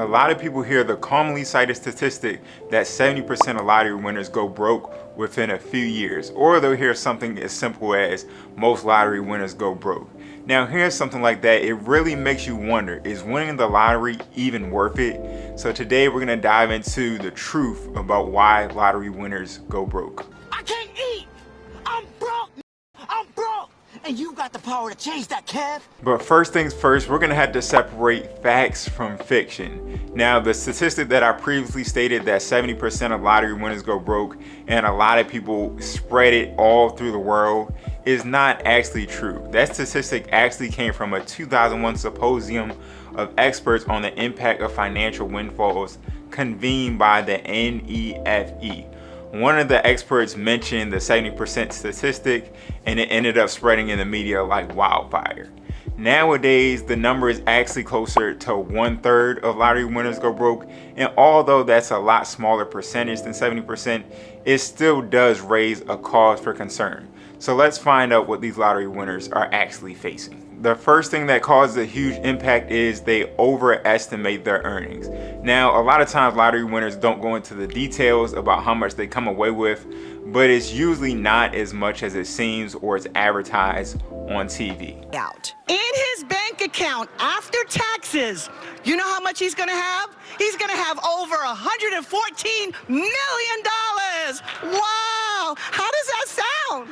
A lot of people hear the commonly cited statistic that 70% of lottery winners go broke within a few years, or they'll hear something as simple as most lottery winners go broke. Now, hearing something like that, it really makes you wonder, is winning the lottery even worth it? So today we're going to dive into the truth about why lottery winners go broke. I can't eat! I'm broke! I'm broke! And you got the power to change that, Kev. But first things first, we're gonna have to separate facts from fiction. Now, the statistic that I previously stated, that 70% of lottery winners go broke and a lot of people spread it all through the world, is not actually true. That statistic actually came from a 2001 symposium of experts on the impact of financial windfalls convened by the NEFE. One of the experts mentioned the 70% statistic, and it ended up spreading in the media like wildfire. Nowadays, the number is actually closer to 1/3 of lottery winners go broke, and although that's a lot smaller percentage than 70%, it still does raise a cause for concern. So let's find out what these lottery winners are actually facing. The first thing that causes a huge impact is they overestimate their earnings. Now, a lot of times lottery winners don't go into the details about how much they come away with, but it's usually not as much as it seems or it's advertised on TV. In his bank account after taxes, you know how much he's gonna have? He's gonna have over $114 million. Wow, how does that sound?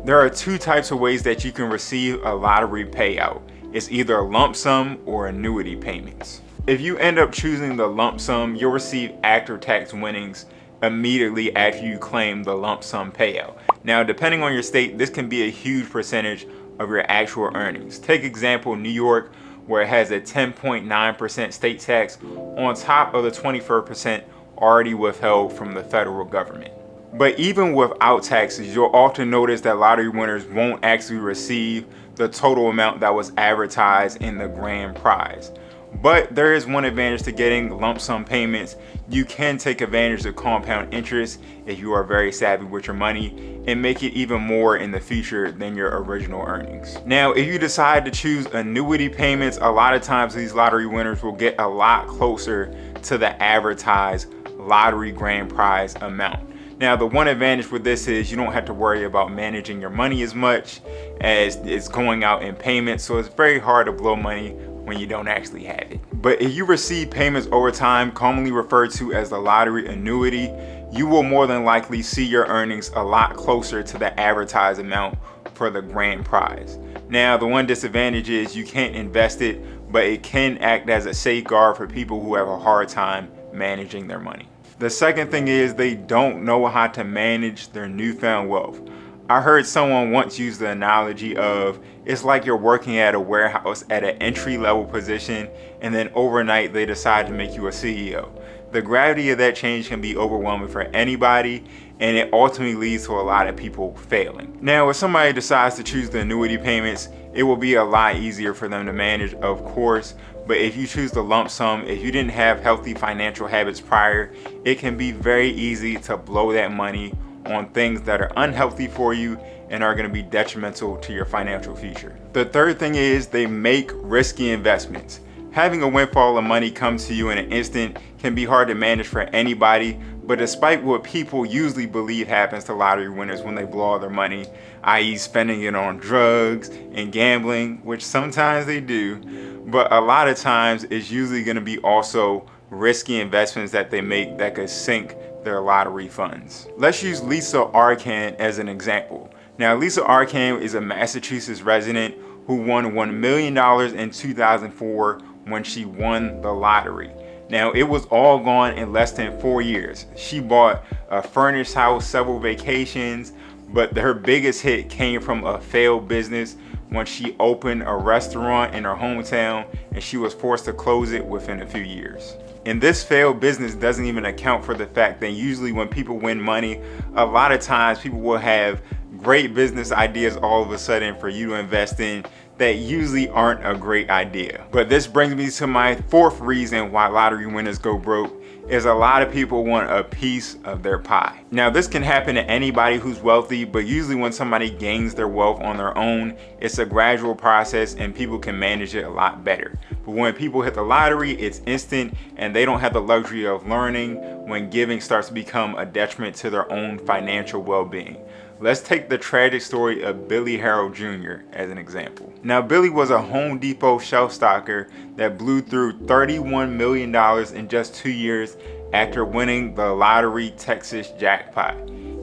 There are two types of ways that you can receive a lottery payout. It's either a lump sum or annuity payments. If you end up choosing the lump sum, you'll receive after-tax winnings immediately after you claim the lump sum payout. Now, depending on your state, this can be a huge percentage of your actual earnings. Take example New York, where it has a 10.9% state tax on top of the 24% already withheld from the federal government. But even without taxes, you'll often notice that lottery winners won't actually receive the total amount that was advertised in the grand prize. But there is one advantage to getting lump sum payments. You can take advantage of compound interest if you are very savvy with your money and make it even more in the future than your original earnings. Now, if you decide to choose annuity payments, a lot of times these lottery winners will get a lot closer to the advertised lottery grand prize amount. Now, the one advantage with this is you don't have to worry about managing your money as much as it's going out in payments, so it's very hard to blow money when you don't actually have it. But if you receive payments over time, commonly referred to as the lottery annuity, you will more than likely see your earnings a lot closer to the advertised amount for the grand prize. Now, the one disadvantage is you can't invest it, but it can act as a safeguard for people who have a hard time managing their money. The second thing is they don't know how to manage their newfound wealth. I heard someone once use the analogy of it's like you're working at a warehouse at an entry-level position and then overnight they decide to make you a CEO. The gravity of that change can be overwhelming for anybody, and it ultimately leads to a lot of people failing. Now, if somebody decides to choose the annuity payments, it will be a lot easier for them to manage, of course, but if you choose the lump sum, if you didn't have healthy financial habits prior, it can be very easy to blow that money on things that are unhealthy for you and are going to be detrimental to your financial future. The third thing is they make risky investments. Having a windfall of money come to you in an instant can be hard to manage for anybody, but despite what people usually believe happens to lottery winners when they blow all their money, i.e. spending it on drugs and gambling, which sometimes they do, but a lot of times it's usually going to be also risky investments that they make that could sink their lottery funds. Let's use Lisa Arcan as an example. Now, Lisa Arcan is a Massachusetts resident who won $1 million in 2004 when she won the lottery. Now, it was all gone in less than 4 years. She bought a furnished house, several vacations, but her biggest hit came from a failed business when she opened a restaurant in her hometown and she was forced to close it within a few years. And this failed business doesn't even account for the fact that usually when people win money, a lot of times people will have great business ideas all of a sudden for you to invest in that usually aren't a great idea. But this brings me to my fourth reason why lottery winners go broke, is a lot of people want a piece of their pie. Now this can happen to anybody who's wealthy, but usually when somebody gains their wealth on their own, it's a gradual process and people can manage it a lot better. But when people hit the lottery, it's instant and they don't have the luxury of learning when giving starts to become a detriment to their own financial well-being. Let's take the tragic story of Billy Harold Jr. as an example. Now, Billy was a Home Depot shelf stocker that blew through $31 million in just 2 years after winning the lottery Texas jackpot.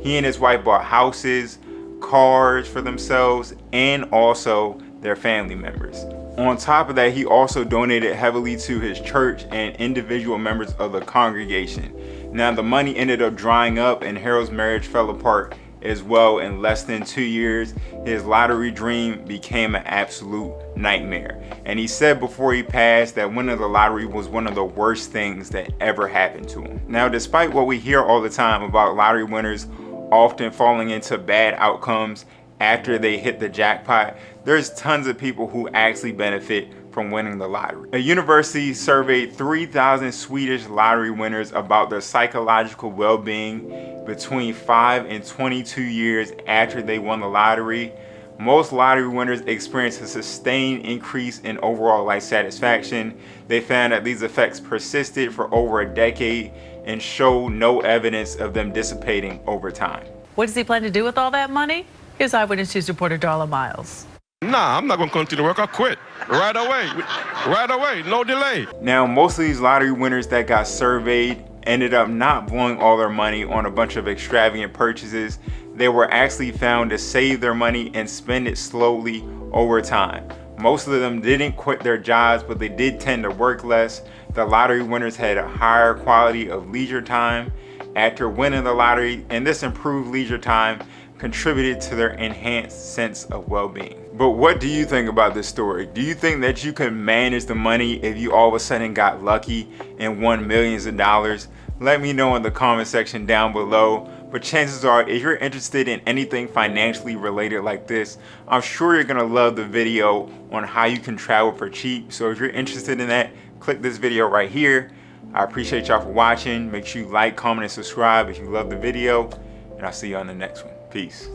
He and his wife bought houses, cars for themselves, and also their family members. On top of that, he also donated heavily to his church and individual members of the congregation. Now, the money ended up drying up and Harold's marriage fell apart as well. In less than 2 years, his lottery dream became an absolute nightmare. And he said before he passed that winning the lottery was one of the worst things that ever happened to him. Now, despite what we hear all the time about lottery winners often falling into bad outcomes after they hit the jackpot, there's tons of people who actually benefit from winning the lottery. A university surveyed 3,000 Swedish lottery winners about their psychological well-being between 5 and 22 years after they won the lottery. Most lottery winners experienced a sustained increase in overall life satisfaction. They found that these effects persisted for over a decade and showed no evidence of them dissipating over time. What does he plan to do with all that money? Here's Eyewitness News reporter Darla Miles. Nah, I'm not going to continue to work. I'll quit right away. Right away, no delay. Now, most of these lottery winners that got surveyed ended up not blowing all their money on a bunch of extravagant purchases. They were actually found to save their money and spend it slowly over time. Most of them didn't quit their jobs, but they did tend to work less. The lottery winners had a higher quality of leisure time after winning the lottery, and this improved leisure time contributed to their enhanced sense of well-being. But what do you think about this story? Do you think that you can manage the money if you all of a sudden got lucky and won millions of dollars? Let me know in the comment section down below. But chances are, if you're interested in anything financially related like this, I'm sure you're gonna love the video on how you can travel for cheap. So if you're interested in that, click this video right here. I appreciate y'all for watching. Make sure you like, comment, and subscribe if you love the video. And I'll see you on the next one. Peace.